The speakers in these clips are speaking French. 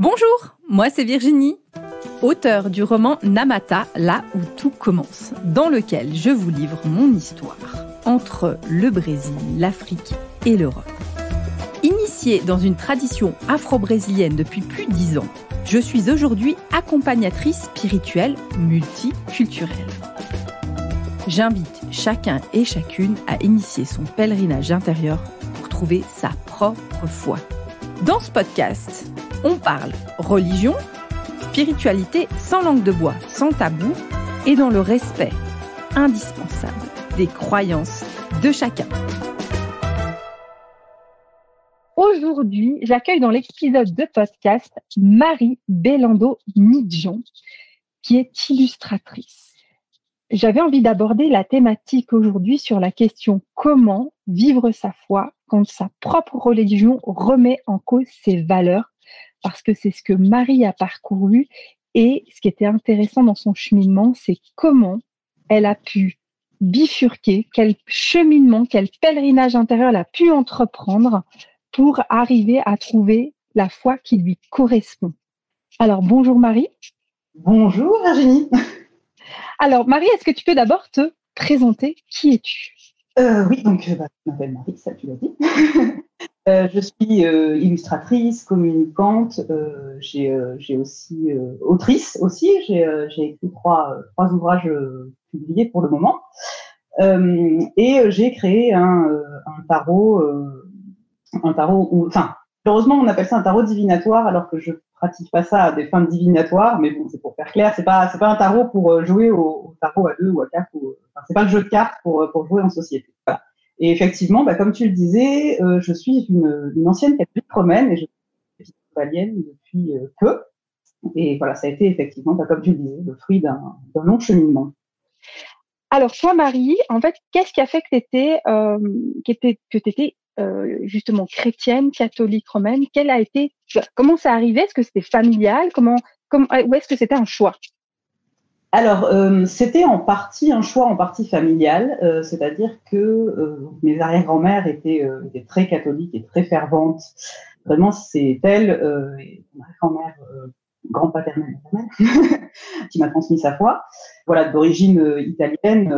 Bonjour, moi c'est Virginie, auteure du roman Namata, là où tout commence, dans lequel je vous livre mon histoire entre le Brésil, l'Afrique et l'Europe. Initiée dans une tradition afro-brésilienne depuis plus de 10 ans, je suis aujourd'hui accompagnatrice spirituelle multiculturelle. J'invite chacun et chacune à initier son pèlerinage intérieur pour trouver sa propre foi. Dans ce podcast, on parle religion, spiritualité sans langue de bois, sans tabou et dans le respect indispensable des croyances de chacun. Aujourd'hui, j'accueille dans l'épisode de podcast Marie Belando Midjon, qui est illustratrice. J'avais envie d'aborder la thématique aujourd'hui sur la question comment vivre sa foi quand sa propre religion remet en cause ses valeurs, parce que c'est ce que Marie a parcouru et ce qui était intéressant dans son cheminement, c'est comment elle a pu bifurquer, quel cheminement, quel pèlerinage intérieur elle a pu entreprendre pour arriver à trouver la foi qui lui correspond. Alors, bonjour Marie. Bonjour Virginie. Alors Marie, est-ce que tu peux d'abord te présenter? Qui es-tu? Oui, donc je m'appelle Marie, ça tu l'as dit. Je suis illustratrice, communicante, j'ai aussi autrice aussi. J'ai écrit trois ouvrages publiés pour le moment. Et j'ai créé un tarot, enfin, heureusement on appelle ça un tarot divinatoire alors que je pratique pas ça à des fins divinatoires, mais bon, c'est pour faire clair, c'est pas un tarot pour jouer au tarot à 2 ou à 4, enfin, c'est pas le jeu de cartes pour jouer en société. Voilà. Et effectivement, comme tu le disais, je suis une ancienne catholique romaine et je suis épiscopalienne depuis peu. Et voilà, ça a été effectivement, comme tu le disais, le fruit d'un long cheminement. Alors toi, Marie, en fait, qu'est-ce qui a fait que t'étais justement chrétienne, catholique romaine? Comment ça arrivait? Est-ce que c'était familial? Ou est-ce que c'était un choix? Alors, c'était en partie un choix, en partie familial, c'est-à-dire que mes arrière-grand-mères étaient très catholiques et très ferventes. Vraiment, c'est elle, ma grand-mère, grand-paternelle, qui m'a transmis sa foi. Voilà, d'origine italienne,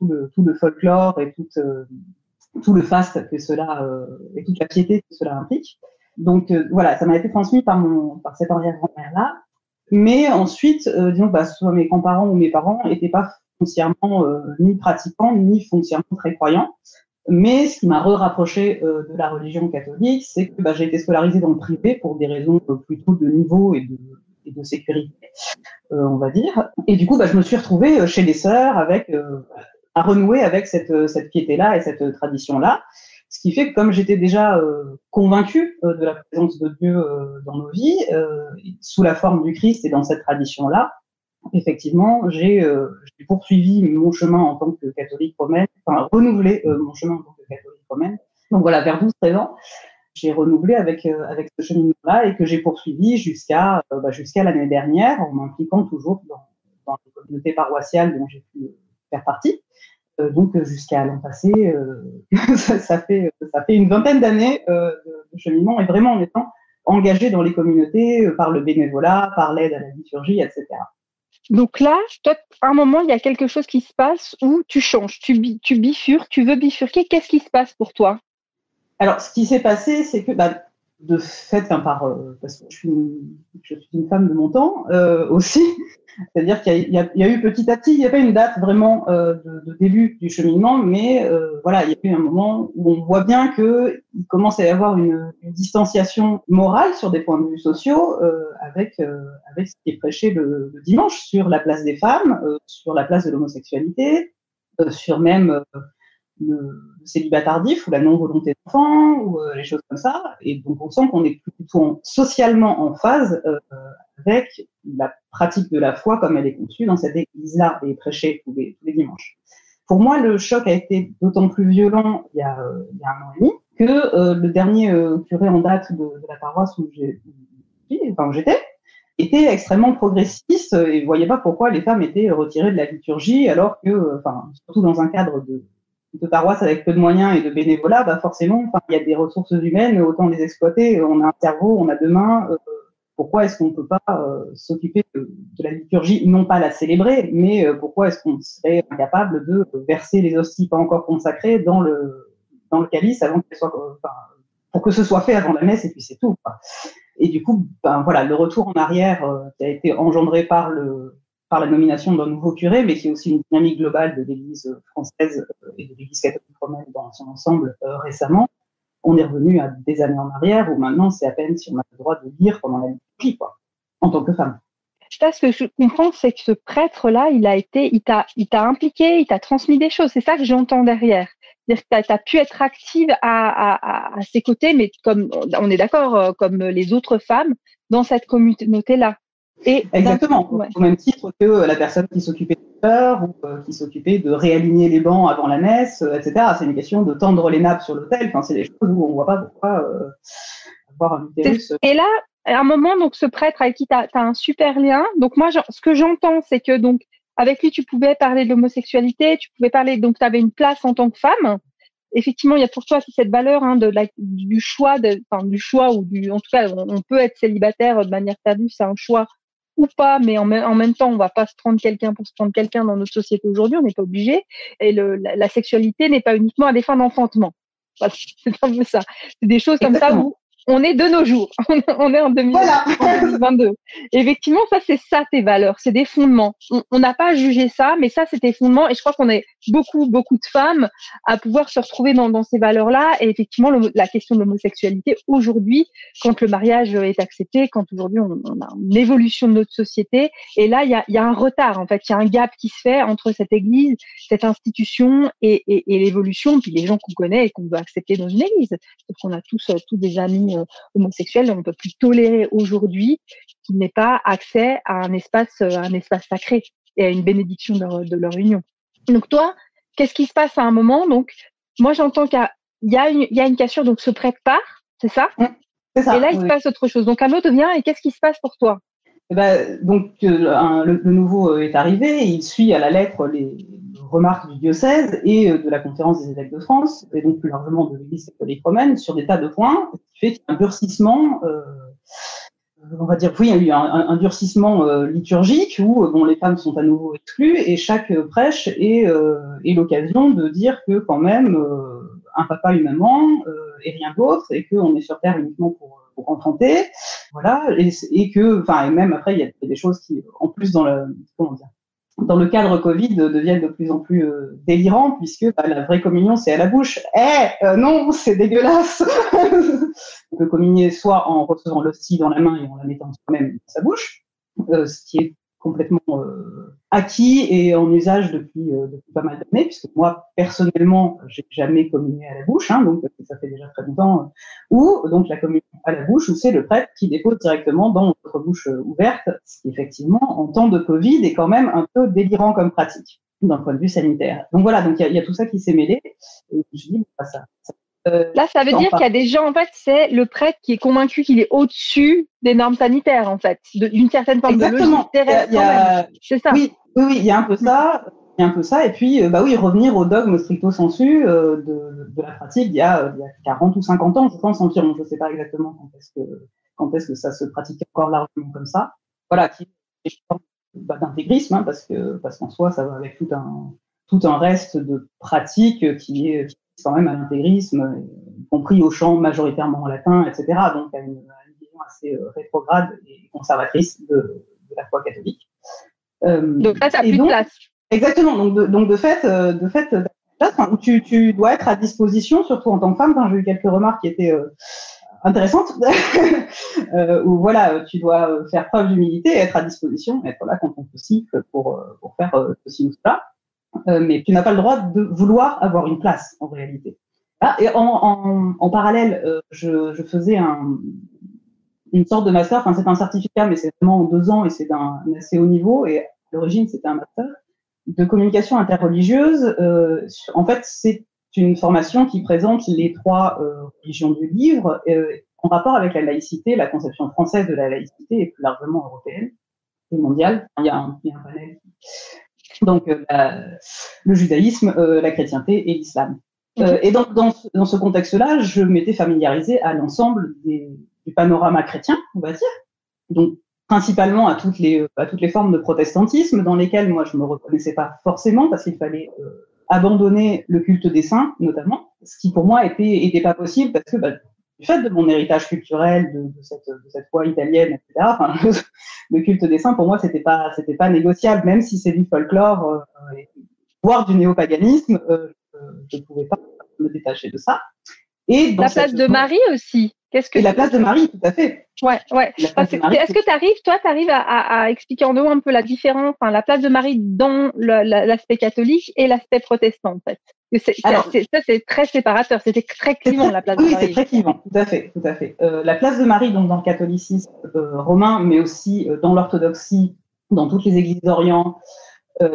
tout le folklore et tout le faste que cela et toute la piété que cela implique. Donc voilà, ça m'a été transmis par cette arrière-grand-mère-là. Mais ensuite, disons, soit mes grands-parents ou mes parents n'étaient pas foncièrement ni pratiquants, ni foncièrement très croyants. Mais ce qui m'a rapproché de la religion catholique, c'est que j'ai été scolarisée dans le privé pour des raisons plutôt de niveau et de sécurité, on va dire. Et du coup, je me suis retrouvée chez les sœurs à renouer avec cette piété-là et cette tradition-là. Ce qui fait que comme j'étais déjà convaincue de la présence de Dieu dans nos vies, sous la forme du Christ et dans cette tradition-là, effectivement, j'ai poursuivi mon chemin en tant que catholique romaine, enfin renouvelé mon chemin en tant que catholique romaine. Donc voilà, vers 12-13 ans, j'ai renouvelé avec ce cheminement-là et que j'ai poursuivi jusqu'à l'année dernière en m'impliquant toujours dans les communautés paroissiales dont j'ai pu faire partie. Donc jusqu'à l'an passé, ça fait une vingtaine d'années de cheminement et vraiment en étant engagé dans les communautés par le bénévolat, par l'aide à la liturgie, etc. Donc là, toi, à un moment, il y a quelque chose qui se passe où tu changes, tu bifurques, tu veux bifurquer. Qu'est-ce qui se passe pour toi? Alors, ce qui s'est passé, c'est que de fait, parce que je suis une femme de mon temps aussi. C'est-à-dire qu'il y a eu petit à petit, il n'y a pas une date vraiment de début du cheminement, mais voilà, il y a eu un moment où on voit bien qu'il commence à y avoir une distanciation morale sur des points de vue sociaux avec ce qui est prêché le dimanche sur la place des femmes, sur la place de l'homosexualité, sur même le célibat tardif ou la non-volonté d'enfant ou les choses comme ça. Et donc on sent qu'on est plutôt socialement en phase avec la pratique de la foi comme elle est conçue dans cette église-là et prêchée tous les dimanches. Pour moi, le choc a été d'autant plus violent il y a 1 an et demi que le dernier curé en date de la paroisse où j'étais était extrêmement progressiste et voyait pas pourquoi les femmes étaient retirées de la liturgie alors que, surtout dans un cadre de paroisse avec peu de moyens et de bénévolat, forcément, il y a des ressources humaines, autant les exploiter. On a un cerveau, on a 2 mains, pourquoi est-ce qu'on ne peut pas s'occuper de la liturgie, non pas la célébrer, mais pourquoi est-ce qu'on serait incapable de verser les hosties pas encore consacrées dans le calice avant qu'elles soient, pour que ce soit fait avant la messe, et puis c'est tout, quoi. Et du coup, voilà, le retour en arrière qui a été engendré par la nomination d'un nouveau curé, mais qui est aussi une dynamique globale de l'Église française et de l'Église catholique romaine dans son ensemble récemment. On est revenu à des années en arrière où maintenant c'est à peine si on a le droit de lire pendant la liturgie, quoi, en tant que femme. Ça, ce que je comprends, c'est que ce prêtre-là, il t'a impliqué, il t'a transmis des choses. C'est ça que j'entends derrière. C'est-à-dire que t'as pu être active à ses côtés, mais comme on est d'accord, comme les autres femmes dans cette communauté-là. Et exactement, au même titre que la personne qui s'occupait des peurs ou qui s'occupait de réaligner les bancs avant la messe, etc. C'est une question de tendre les nappes sur l'autel. Enfin, c'est des choses où on ne voit pas pourquoi avoir un utérus. Et là, à un moment, donc ce prêtre avec qui tu as un super lien. Donc moi, ce que j'entends, c'est que donc avec lui, tu pouvais parler de l'homosexualité, tu pouvais parler, donc tu avais une place en tant que femme. Effectivement, il y a pour toi cette valeur du choix, en tout cas, on peut être célibataire de manière perdue, c'est un choix ou pas, mais en même temps, on va pas se prendre quelqu'un pour se prendre quelqu'un dans notre société aujourd'hui, on n'est pas obligé. Et la sexualité n'est pas uniquement à des fins d'enfantement. Voilà, c'est un peu ça. C'est des choses comme ça où on est de nos jours. On est en 2022. Et effectivement, ça, c'est ça tes valeurs. C'est des fondements. On n'a pas jugé ça, mais ça, c'est tes fondements. Et je crois qu'on est beaucoup de femmes à pouvoir se retrouver dans ces valeurs-là. Et effectivement, la question de l'homosexualité aujourd'hui, quand le mariage est accepté, quand aujourd'hui on a une évolution de notre société. Et là, il y a un retard, en fait. Il y a un gap qui se fait entre cette église, cette institution et l'évolution, puis les gens qu'on connaît et qu'on veut accepter dans une église. Parce qu'on a tous des amis homosexuels, on ne peut plus tolérer aujourd'hui qu'il n'ait pas accès à un espace sacré et à une bénédiction de leur union. Donc toi, qu'est-ce qui se passe à un moment? Donc moi j'entends qu'il y a une cassure, donc ce prêtre part, c'est ça? C'est ça. Et là il se passe autre chose. Donc un autre vient et qu'est-ce qui se passe pour toi? Donc le nouveau est arrivé, et il suit à la lettre les remarques du diocèse et de la conférence des évêques de France, et donc plus largement de l'Église catholique romaine, sur des tas de points, ce qui fait qu'il y a un durcissement, on va dire, oui, il y a eu un durcissement liturgique où les femmes sont à nouveau exclues, et chaque prêche est l'occasion de dire que quand même un papa, une maman et rien d'autre, et qu'on est sur Terre uniquement pour enfanter, voilà, et que, et même après, il y a des choses qui, en plus dans le cadre Covid, deviennent de plus en plus délirantes, puisque la vraie communion, c'est à la bouche. Non, c'est dégueulasse. On peut communier soit en recevant l'hostie dans la main et en la mettant soi-même dans sa bouche, ce qui est complètement acquis et en usage depuis pas mal d'années, puisque moi, personnellement, j'ai jamais communié à la bouche, donc ça fait déjà très longtemps, ou donc la communion à la bouche, où c'est le prêtre qui dépose directement dans notre bouche ouverte, ce qui effectivement, en temps de Covid, est quand même un peu délirant comme pratique, d'un point de vue sanitaire. Donc voilà, donc il y a tout ça qui s'est mêlé, et je dis, ça là, ça veut dire qu'il y a des gens, en fait, c'est le prêtre qui est convaincu qu'il est au-dessus des normes sanitaires, en fait, d'une certaine forme de logique terrestre. C'est ça. Oui, il y a un peu ça. Et puis, revenir au dogme stricto sensu de la pratique il y a 40 ou 50 ans, je pense environ. Je ne sais pas exactement quand est-ce que ça se pratiquait encore largement comme ça. Voilà, qui est d'intégrisme, parce qu'en soi, ça va avec tout un reste de pratique qui est quand même à l'intégrisme, y compris au chant majoritairement en latin, etc. Donc, à une vision assez rétrograde et conservatrice de la foi catholique. Donc là, tu n'as plus de place. Exactement. Donc de fait, tu dois être à disposition, surtout en tant que femme. J'ai eu quelques remarques qui étaient intéressantes, où voilà, tu dois faire preuve d'humilité et être à disposition, être là quand on te siffle pour faire ceci ou cela. Mais tu n'as pas le droit de vouloir avoir une place en réalité. Et en parallèle, je faisais une sorte de master, c'est un certificat, mais c'est vraiment en 2 ans et c'est d'un assez haut niveau, et à l'origine c'était un master de communication interreligieuse. En fait, c'est une formation qui présente les 3 religions du livre en rapport avec la laïcité, la conception française de la laïcité et plus largement européenne et mondiale. Il y a un panel. Donc le judaïsme, la chrétienté et l'islam. Et donc dans ce contexte-là, je m'étais familiarisée à l'ensemble du panorama chrétien, on va dire, donc principalement à toutes les formes de protestantisme dans lesquelles moi je me reconnaissais pas forcément parce qu'il fallait abandonner le culte des saints notamment, ce qui pour moi était pas possible parce que du fait de mon héritage culturel, de cette foi italienne, etc. Enfin, le culte des saints pour moi c'était pas négociable, même si c'est du folklore, voire du néopaganisme, je ne pouvais pas me détacher de ça. Et la place de Marie aussi. Et la place de Marie, tout à fait. Ouais. Est-ce que tu arrives à expliquer en haut un peu la différence, la place de Marie dans l'aspect catholique et l'aspect protestant, en fait? C'est très séparateur, c'était très clivant, la place de Marie. Oui, c'est très clivant, tout à fait. La place de Marie, donc, dans le catholicisme romain, mais aussi dans l'orthodoxie, dans toutes les églises d'Orient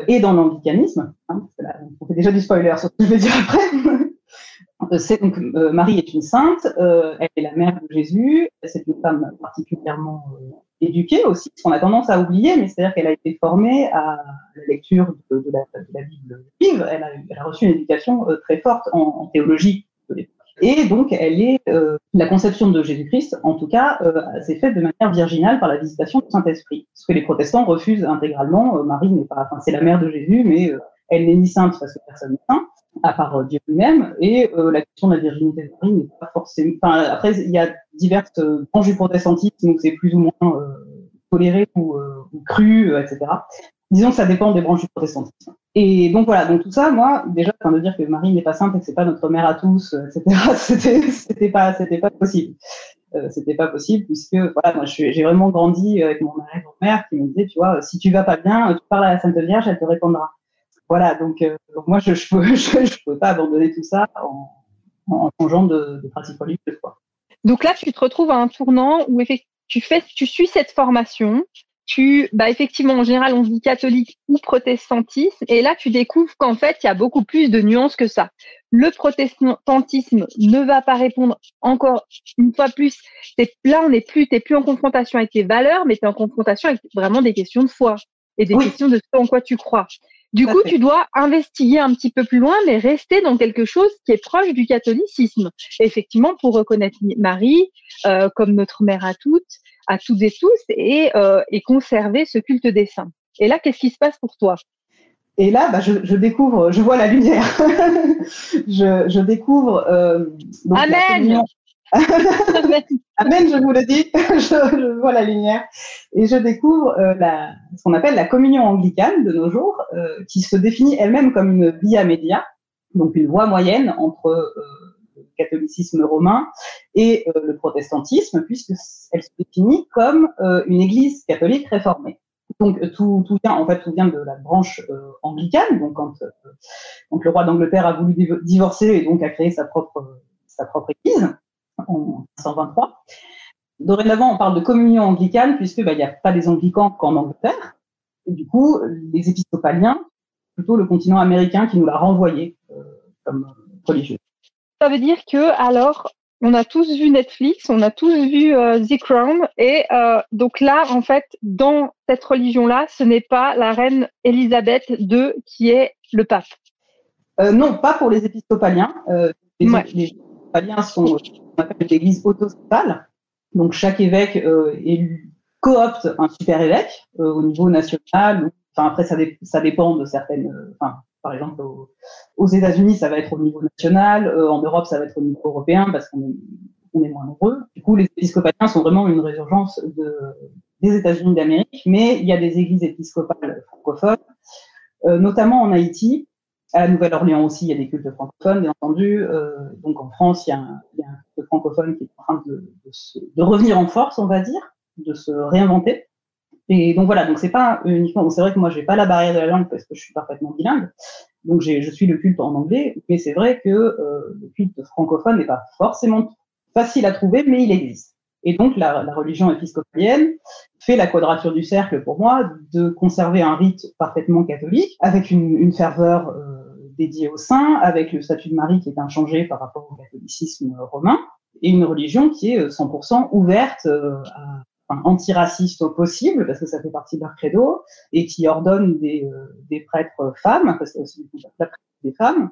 et dans l'anglicanisme, on fait déjà du spoiler sur ce que je vais dire après. Marie est une sainte, elle est la mère de Jésus, c'est une femme particulièrement éduquée aussi, ce qu'on a tendance à oublier, mais c'est-à-dire qu'elle a été formée à la lecture de la Bible vive, elle a reçu une éducation très forte en théologie de l'époque. Et donc, la conception de Jésus-Christ, en tout cas, s'est faite de manière virginale par la visitation du Saint-Esprit. Ce que les protestants refusent intégralement. Marie n'est pas, c'est la mère de Jésus, mais elle n'est ni sainte parce que personne n'est saint, à part Dieu lui-même, et la question de la virginité de Marie n'est pas forcément. Après, il y a diverses branches du protestantisme où c'est plus ou moins toléré ou cru, etc. Disons que ça dépend des branches du protestantisme. Et donc voilà, donc tout ça, moi, déjà, de dire que Marie n'est pas sainte et que c'est pas notre mère à tous, etc. C'était pas possible. C'était pas possible puisque voilà, moi, j'ai vraiment grandi avec mon arrière-grand-mère qui me disait, tu vois, si tu vas pas bien, tu parles à la Sainte Vierge, elle te répondra. Voilà, donc moi, je peux pas abandonner tout ça en changeant de pratique religieuse, quoi. Donc là, tu te retrouves à un tournant où tu suis cette formation. Effectivement, en général, on dit catholique ou protestantisme, et là, tu découvres qu'en fait, il y a beaucoup plus de nuances que ça. Le protestantisme ne va pas répondre encore une fois plus. Là, t'es plus en confrontation avec tes valeurs, mais t'es en confrontation avec vraiment des questions de foi et des questions de ce en quoi tu crois. Du coup, tu dois investiguer un petit peu plus loin, mais rester dans quelque chose qui est proche du catholicisme. Et effectivement, pour reconnaître Marie comme notre mère à toutes et tous, et conserver ce culte des saints. Et là, qu'est-ce qui se passe pour toi? Et là, je découvre, je vois la lumière. je découvre. Donc, Amen. Amen, je vous le dis, je vois la lumière. Et je découvre ce qu'on appelle la communion anglicane de nos jours, qui se définit elle-même comme une via media, donc une voie moyenne entre le catholicisme romain et le protestantisme, puisqu'elle se définit comme une église catholique réformée. Donc tout vient de la branche anglicane. Donc quand le roi d'Angleterre a voulu divorcer et donc a créé sa propre église en 1523. Dorénavant, on parle de communion anglicane puisque il n'y a pas des anglicans qu'en Angleterre. Et du coup, les épiscopaliens, plutôt le continent américain qui nous l'a renvoyé comme religieux. Ça veut dire que alors, on a tous vu Netflix, on a tous vu The Crown, et donc là, en fait, dans cette religion-là, ce n'est pas la reine Elisabeth II qui est le pape. Non, pas pour les épiscopaliens. Les épiscopaliens sont on appelle l'église autocepale. Donc chaque évêque coopte un super évêque au niveau national. Après, ça dépend de certaines. Par exemple, aux États-Unis, ça va être au niveau national. En Europe, ça va être au niveau européen parce qu'on est moins nombreux. Du coup, les épiscopaliens sont vraiment une résurgence des États-Unis d'Amérique, mais il y a des églises épiscopales francophones, notamment en Haïti. À la Nouvelle-Orléans aussi, il y a des cultes francophones, bien entendu. Donc en France, il y a un culte francophone qui est en train de revenir en force, on va dire, de se réinventer. Et donc voilà, donc c'est pas uniquement. C'est vrai que moi, j'ai pas la barrière de la langue parce que je suis parfaitement bilingue. Donc je suis le culte en anglais, mais c'est vrai que le culte francophone n'est pas forcément facile à trouver, mais il existe. Et donc la religion épiscopalienne fait la quadrature du cercle pour moi de conserver un rite parfaitement catholique avec une ferveur dédiée aux saints, avec le statut de Marie qui est inchangé par rapport au catholicisme romain, et une religion qui est 100% ouverte antiraciste au possible, parce que ça fait partie de leur credo, et qui ordonne des prêtres femmes, parce que c'est des femmes,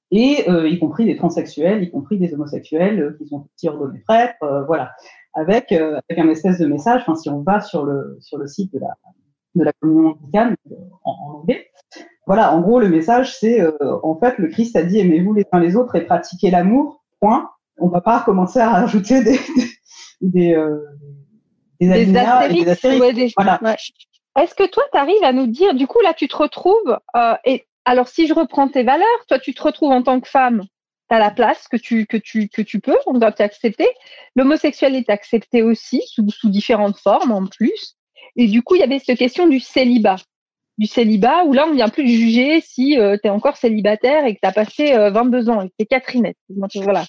et y compris des transsexuels, y compris des homosexuels qui sont aussi ordonnés prêtres, voilà. avec un espèce de message. Enfin, si on va sur le site de la communion anglicane en anglais, voilà, en gros, le message, c'est en fait, le Christ a dit aimez-vous les uns les autres et pratiquez l'amour. Point. On va pas commencer à rajouter des alinéas et des astérix. Ouais, voilà. Ouais. Est-ce que toi, tu arrives à nous dire, du coup, là, tu te retrouves, et alors, si je reprends tes valeurs, toi, tu te retrouves en tant que femme, tu as la place que tu peux, on doit t'accepter. L'homosexualité est acceptée aussi, sous différentes formes en plus. Et du coup, il y avait cette question du célibat. Où là, on vient plus juger si tu es encore célibataire et que tu as passé 22 ans et que tu es Catherinette. Voilà.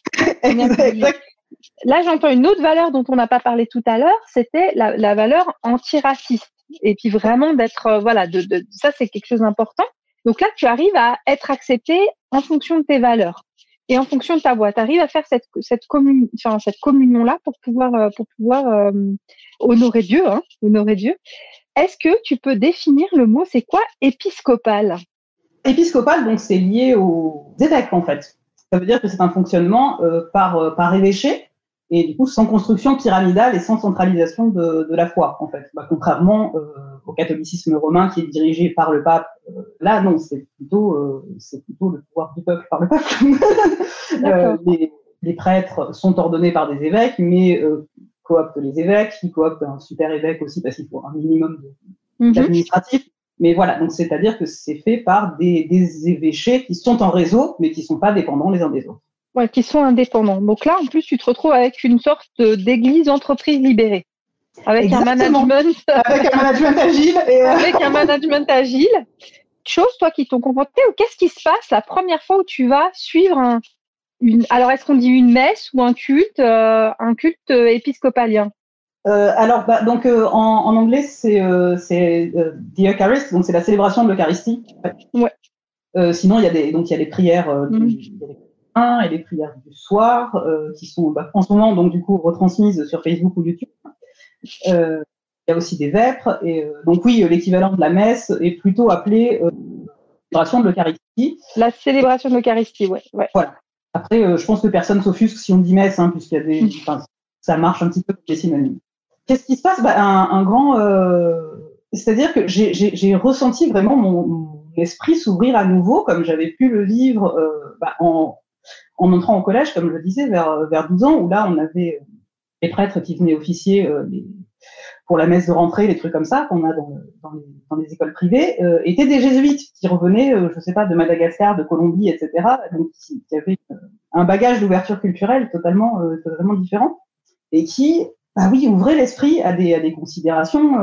Là, j'entends une autre valeur dont on n'a pas parlé tout à l'heure, c'était la valeur antiraciste. Et puis vraiment d'être, ça, c'est quelque chose d'important. Donc là, tu arrives à être accepté en fonction de tes valeurs et en fonction de ta voix. Tu arrives à faire cette communion-là pour pouvoir honorer Dieu, honorer Dieu. Est-ce que tu peux définir le mot, c'est quoi épiscopal? Épiscopal, donc c'est lié aux évêques en fait. Ça veut dire que c'est un fonctionnement par évêché et du coup sans construction pyramidale et sans centralisation de la foi en fait. Contrairement au catholicisme romain qui est dirigé par le pape, là non, c'est plutôt le pouvoir du peuple par le pape. Les prêtres sont ordonnés par des évêques, mais cooptent les évêques, qui cooptent un super évêque aussi parce qu'il faut un minimum d'administratif. Mais voilà, donc c'est-à-dire que c'est fait par des évêchés qui sont en réseau, mais qui ne sont pas dépendants les uns des autres. Ouais, qui sont indépendants. Donc là, en plus, tu te retrouves avec une sorte d'église entreprise libérée. Avec un management agile. Avec un management agile. Chose, toi, qui t'ont confronté, ou qu'est-ce qui se passe la première fois où tu vas suivre alors, est-ce qu'on dit une messe ou un culte épiscopalien? En anglais, c'est the Eucharist, donc c'est la célébration de l'Eucharistie. Ouais. Sinon, il y a les prières et les prières du soir qui sont en ce moment donc du coup retransmises sur Facebook ou YouTube. Il y a aussi des vêpres et donc oui, l'équivalent de la messe est plutôt appelé la célébration de l'Eucharistie. La célébration de l'Eucharistie, ouais. Voilà. Après, je pense que personne s'offusque si on dit messe, puisqu'il y a ça marche un petit peu comme des synonymes. Qu'est-ce qui se passe? C'est-à-dire que j'ai ressenti vraiment mon esprit s'ouvrir à nouveau, comme j'avais pu le vivre en entrant au collège, comme je le disais, vers 12 ans, où là, on avait les prêtres qui venaient officier pour la messe de rentrée, les trucs comme ça qu'on a dans les écoles privées, étaient des jésuites qui revenaient, je sais pas, de Madagascar, de Colombie, etc., donc qui avaient un bagage d'ouverture culturelle totalement différent, et qui ouvraient l'esprit à des considérations,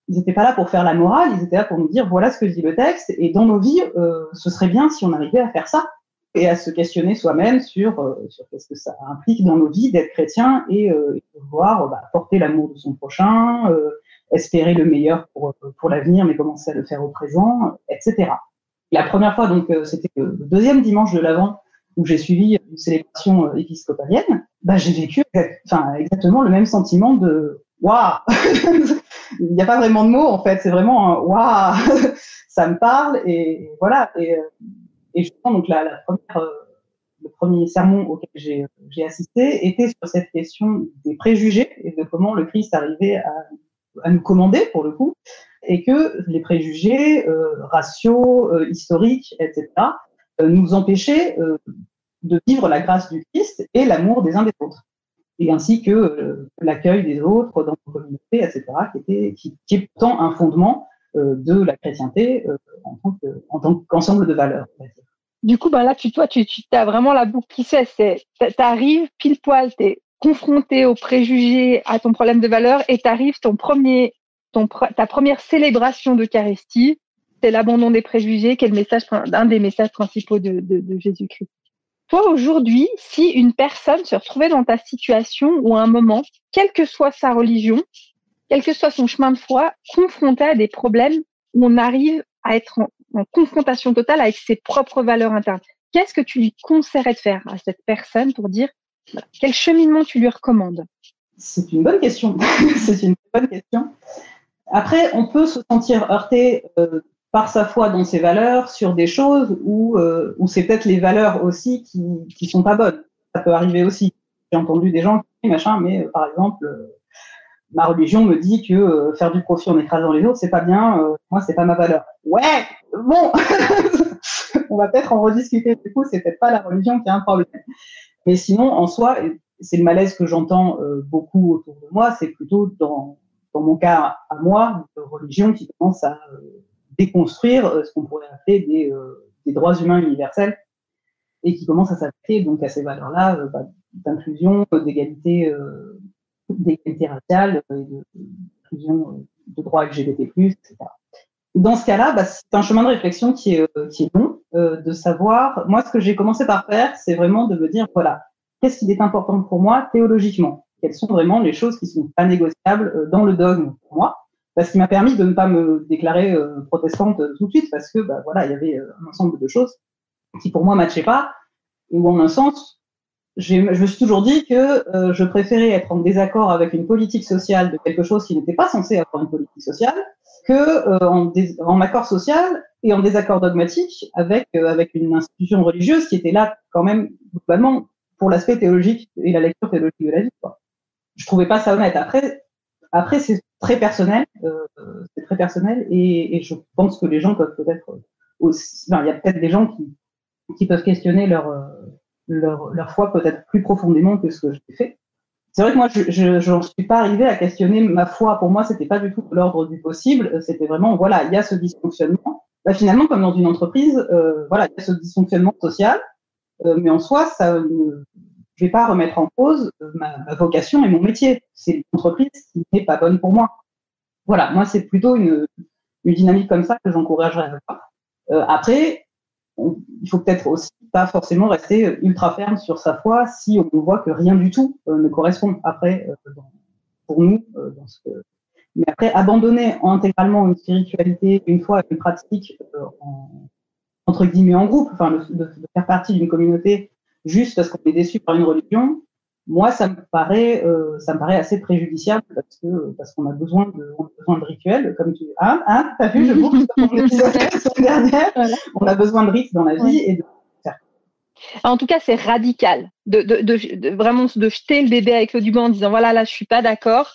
ils n'étaient pas là pour faire la morale, ils étaient là pour nous dire voilà ce que dit le texte, et dans nos vies, ce serait bien si on arrivait à faire ça, et à se questionner soi-même sur qu'est-ce que ça implique dans nos vies d'être chrétien et de pouvoir porter l'amour de son prochain, espérer le meilleur pour l'avenir, mais commencer à le faire au présent, etc. La première fois, donc, c'était le deuxième dimanche de l'Avent où j'ai suivi une célébration épiscopalienne. J'ai vécu exactement le même sentiment de waouh. Il n'y a pas vraiment de mots en fait, c'est vraiment un waouh. Ça me parle et voilà. Et justement, donc le premier sermon auquel j'ai assisté était sur cette question des préjugés et de comment le Christ arrivait à nous commander, pour le coup, et que les préjugés raciaux, historiques, etc., nous empêchaient de vivre la grâce du Christ et l'amour des uns des autres, et ainsi que l'accueil des autres dans nos communautés, etc., qui est pourtant un fondement de la chrétienté en tant qu'ensemble de valeurs. Du coup, là, tu as vraiment la boucle qui fait. T'arrives pile poil, t'es confronté aux préjugés, à ton problème de valeur, et t'arrives ta première célébration d'Eucharistie, c'est l'abandon des préjugés, qui est un des messages principaux de Jésus-Christ. Toi, aujourd'hui, si une personne se retrouvait dans ta situation ou à un moment, quelle que soit sa religion, quel que soit son chemin de foi, confronté à des problèmes où on arrive à être en confrontation totale avec ses propres valeurs internes, qu'est-ce que tu lui conseillerais de faire à cette personne pour dire quel cheminement tu lui recommandes? C'est une bonne question. C'est une bonne question. Après, on peut se sentir heurté par sa foi dans ses valeurs sur des choses où c'est peut-être les valeurs aussi qui sont pas bonnes. Ça peut arriver aussi. j'ai entendu des gens qui disent machin, mais par exemple, ma religion me dit que faire du profit en écrasant les autres, c'est pas bien. Moi, c'est pas ma valeur. Ouais, bon, on va peut-être en rediscuter. Du coup, c'est peut-être pas la religion qui a un problème. Mais sinon, en soi, c'est le malaise que j'entends beaucoup autour de moi. C'est plutôt dans mon cas à moi, de religion qui commence à déconstruire ce qu'on pourrait appeler des droits humains universels et qui commence à s'attaquer donc à ces valeurs-là d'inclusion, d'égalité raciale, d'inclusion de droits LGBT+, etc. Dans ce cas-là, c'est un chemin de réflexion qui est long, de savoir. Moi, ce que j'ai commencé par faire, c'est vraiment de me dire, voilà, qu'est-ce qui est important pour moi théologiquement? Quelles sont vraiment les choses qui sont pas négociables dans le dogme pour moi? Ce qui m'a permis de ne pas me déclarer protestante tout de suite, parce que voilà, il y avait un ensemble de choses qui pour moi matchaient pas, et où en un sens, je me suis toujours dit que je préférais être en désaccord avec une politique sociale de quelque chose qui n'était pas censé avoir une politique sociale, que en accord social et en désaccord dogmatique avec une institution religieuse qui était là quand même globalement pour l'aspect théologique et la lecture théologique de la vie, quoi. Je trouvais pas ça honnête. Après c'est très personnel, et je pense que les gens peuvent peut-être aussi, il y a peut-être des gens qui peuvent questionner leur foi peut-être plus profondément que ce que j'ai fait. C'est vrai que moi, je n'en suis pas arrivée à questionner ma foi. Pour moi, c'était pas du tout l'ordre du possible. C'était vraiment, voilà, il y a ce dysfonctionnement. Finalement, comme dans une entreprise, voilà, il y a ce dysfonctionnement social, mais en soi, je vais pas remettre en cause ma vocation et mon métier. C'est l'entreprise qui n'est pas bonne pour moi. Voilà, moi, c'est plutôt une dynamique comme ça que j'encouragerais à avoir. Après, il faut peut-être aussi pas forcément rester ultra ferme sur sa foi si on voit que rien du tout ne correspond après pour nous mais après abandonner intégralement une spiritualité, une foi, une pratique entre guillemets en groupe, de faire partie d'une communauté juste parce qu'on est déçu par une religion, moi ça me paraît assez préjudiciable parce qu'on a besoin de rituels, comme tu t'as vu, je boucle ton épisode la semaine dernière. Voilà. On a besoin de rites dans la vie et de faire. En tout cas, c'est radical de vraiment de jeter le bébé avec l'eau du bain en disant voilà, là je suis pas d'accord.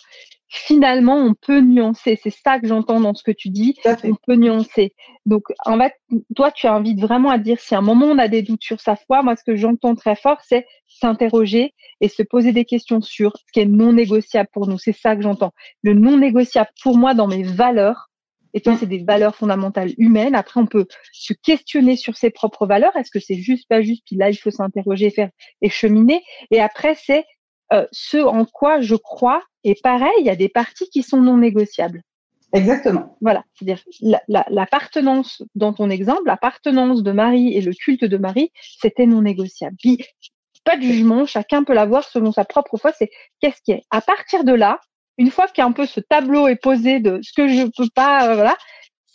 Finalement, on peut nuancer. C'est ça que j'entends dans ce que tu dis. On peut nuancer. Donc, en fait, toi, tu invites vraiment à dire si à un moment on a des doutes sur sa foi, moi, ce que j'entends très fort, c'est s'interroger et se poser des questions sur ce qui est non négociable pour nous. C'est ça que j'entends. Le non négociable pour moi dans mes valeurs, et toi, c'est des valeurs fondamentales humaines. Après, on peut se questionner sur ses propres valeurs. Est-ce que c'est juste, pas juste? Puis là, il faut s'interroger, faire et cheminer. Et après, c'est ce en quoi je crois. Et pareil, il y a des parties qui sont non négociables. Exactement. Voilà, c'est-à-dire l'appartenance, dans ton exemple, l'appartenance de Marie et le culte de Marie, c'était non négociable. Puis, pas de jugement, chacun peut l'avoir selon sa propre foi, c'est qu'est-ce qui est. À partir de là, une fois qu'un peu ce tableau est posé de ce que je peux pas, voilà,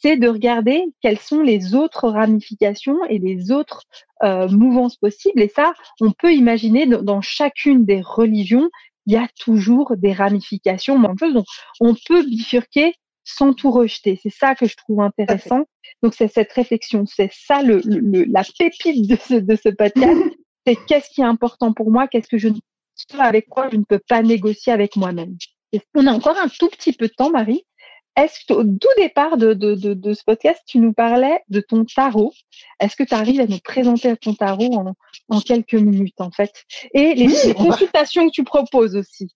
c'est de regarder quelles sont les autres ramifications et les autres mouvances possibles. Et ça, on peut imaginer dans chacune des religions, il y a toujours des ramifications, même chose. Donc, on peut bifurquer sans tout rejeter. C'est ça que je trouve intéressant. Donc, c'est cette réflexion. C'est ça la pépite de ce podcast. C'est qu'est-ce qui est important pour moi, avec quoi je ne peux pas négocier avec moi-même. Et on a encore un tout petit peu de temps, Marie. Est-ce que, au tout départ de ce podcast, tu nous parlais de ton tarot? Est-ce que tu arrives à nous présenter ton tarot en quelques minutes, en fait? Et les consultations que tu proposes aussi.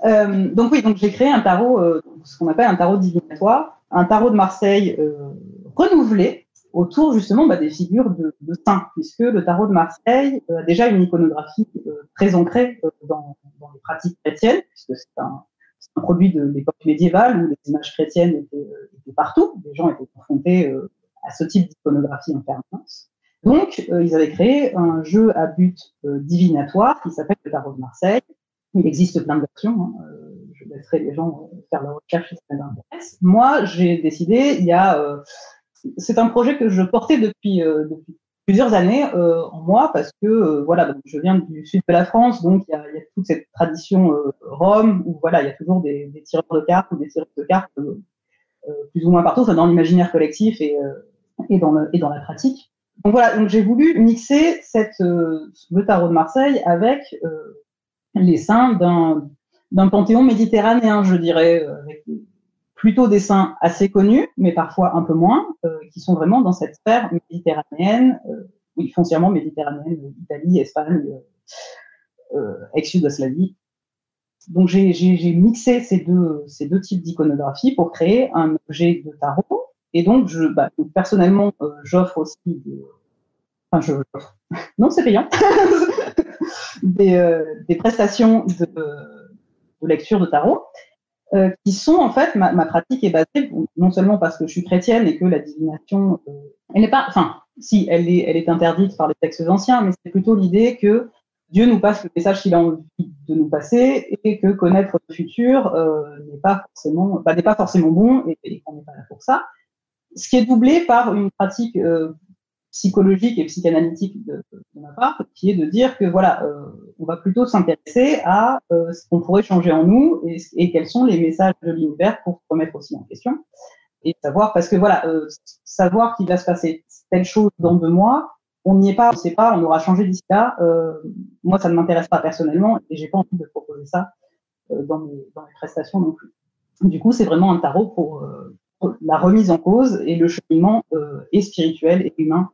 Donc j'ai créé un tarot, ce qu'on appelle un tarot divinatoire, un tarot de Marseille renouvelé autour justement des figures de saints, puisque le tarot de Marseille a déjà une iconographie très ancrée dans les pratiques chrétiennes, puisque c'est un produit de l'époque médiévale où les images chrétiennes étaient partout, les gens étaient confrontés à ce type d'iconographie en permanence. Donc, ils avaient créé un jeu à but divinatoire qui s'appelle le tarot de Marseille. Il existe plein de versions, je laisserai les gens faire leur recherche si ça les intéresse. Moi, j'ai décidé, c'est un projet que je portais depuis plusieurs années en moi, parce que donc je viens du sud de la France, donc il y a toute cette tradition Rome où il y a toujours des tireurs de cartes ou des tireurs de cartes plus ou moins partout, dans l'imaginaire collectif et dans la pratique. Donc j'ai voulu mixer le tarot de Marseille avec les saints d'un panthéon méditerranéen, je dirais, avec plutôt des saints assez connus, mais parfois un peu moins, qui sont vraiment dans cette sphère méditerranéenne, oui, foncièrement méditerranéenne, Italie, Espagne, ex-Yougoslavie. Donc j'ai mixé ces deux types d'iconographie pour créer un objet de tarot. Et donc personnellement, j'offre aussi non, c'est payant, des prestations de lecture de tarot. Qui sont en fait, ma pratique est basée non seulement parce que je suis chrétienne et que la divination, elle n'est pas, enfin, si elle est interdite par les textes anciens, mais c'est plutôt l'idée que Dieu nous passe le message qu'il a envie de nous passer et que connaître le futur n'est pas forcément bon et qu'on n'est pas là pour ça. Ce qui est doublé par une pratique psychologique et psychanalytique de ma part, qui est de dire que voilà, on va plutôt s'intéresser à ce qu'on pourrait changer en nous et quels sont les messages de l'univers pour se remettre aussi en question et savoir, parce que voilà, savoir qu'il va se passer telle chose dans 2 mois, on n'y est pas, on ne sait pas, on aura changé d'ici là. Moi, ça ne m'intéresse pas personnellement et j'ai pas envie de proposer ça dans mes prestations non plus. Du coup, c'est vraiment un tarot pour la remise en cause et le cheminement et spirituel et humain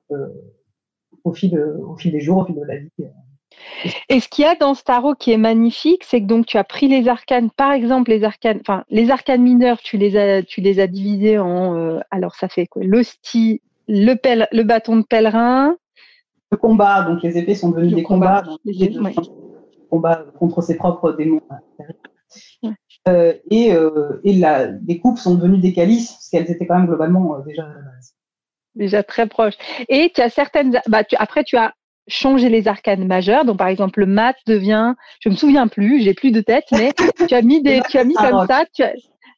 au fil des jours, au fil de la vie. Et ce qu'il y a dans ce tarot qui est magnifique, c'est que donc tu as pris les arcanes, par exemple les arcanes mineurs, tu les as divisés en alors ça fait quoi? L'hostie, le bâton de pèlerin, le combat, donc les épées sont devenues des combats, combat contre ses propres démons. Et les coupes sont devenues des calices, parce qu'elles étaient quand même globalement déjà à la base. Déjà très proches. Et tu as certaines, après tu as changé les arcanes majeures, donc par exemple le mat devient, je me souviens plus, j'ai plus de tête, mais tu as mis comme ça,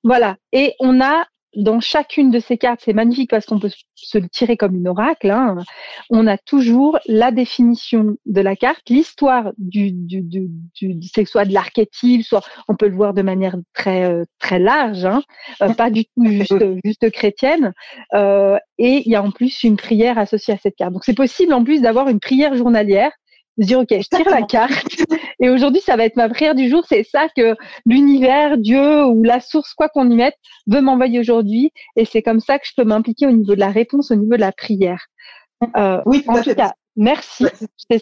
voilà. Et on a dans chacune de ces cartes, c'est magnifique parce qu'on peut se le tirer comme une oracle, hein. On a toujours la définition de la carte, l'histoire c'est soit de l'archétype, soit on peut le voir de manière très très large, hein, pas du tout juste chrétienne. Et il y a en plus une prière associée à cette carte. Donc c'est possible en plus d'avoir une prière journalière, de se dire ok, je tire la carte et aujourd'hui ça va être ma prière du jour, c'est ça que l'univers, Dieu ou la source, quoi qu'on y mette, veut m'envoyer aujourd'hui, et c'est comme ça que je peux m'impliquer au niveau de la réponse, au niveau de la prière. Oui, en tout cas, merci.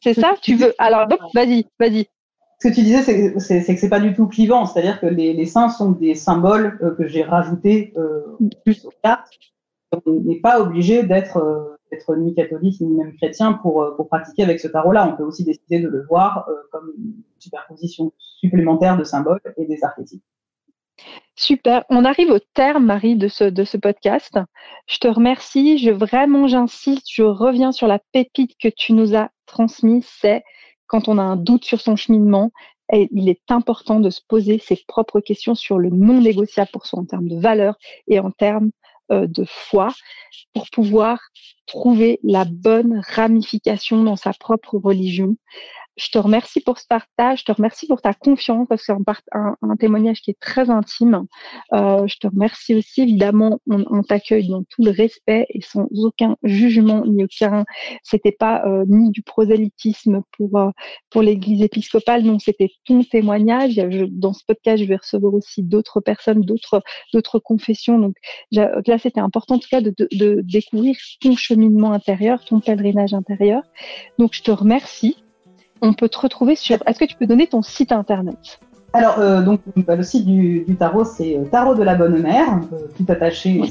C'est ça, tu veux. Alors donc vas-y. Ce que tu disais, c'est que c'est pas du tout clivant, c'est-à-dire que les saints sont des symboles que j'ai rajoutés plus aux cartes. On n'est pas obligé d'être ni catholique ni même chrétien pour pratiquer avec ce tarot-là. On peut aussi décider de le voir comme une superposition supplémentaire de symboles et des archétypes. Super. On arrive au terme, Marie, de ce podcast. Je te remercie. J'insiste, je reviens sur la pépite que tu nous as transmise. C'est quand on a un doute sur son cheminement, et il est important de se poser ses propres questions sur le non négociable pour soi en termes de valeur et en termes de foi, pour pouvoir trouver la bonne ramification dans sa propre religion. Je te remercie pour ce partage, je te remercie pour ta confiance, parce que c'est un témoignage qui est très intime. Je te remercie aussi, évidemment, on t'accueille dans tout le respect et sans aucun jugement ni aucun. C'était pas ni du prosélytisme pour l'Église épiscopale, non, c'était ton témoignage. Dans ce podcast, je vais recevoir aussi d'autres personnes, d'autres confessions. Donc là, c'était important en tout cas de découvrir ton cheminement intérieur, ton pèlerinage intérieur. Donc je te remercie. On peut te retrouver sur... Est-ce que tu peux donner ton site internet? Alors, le site du tarot, c'est Tarot de la Bonne Mère, tout attaché,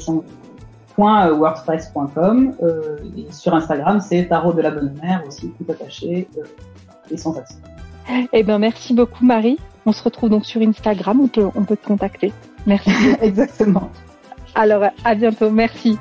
.wordpress.com. Et sur Instagram, c'est Tarot de la Bonne Mère, aussi tout attaché et sans accent. Eh bien, merci beaucoup, Marie. On se retrouve donc sur Instagram, on peut te contacter. Merci. Exactement. Alors, à bientôt. Merci.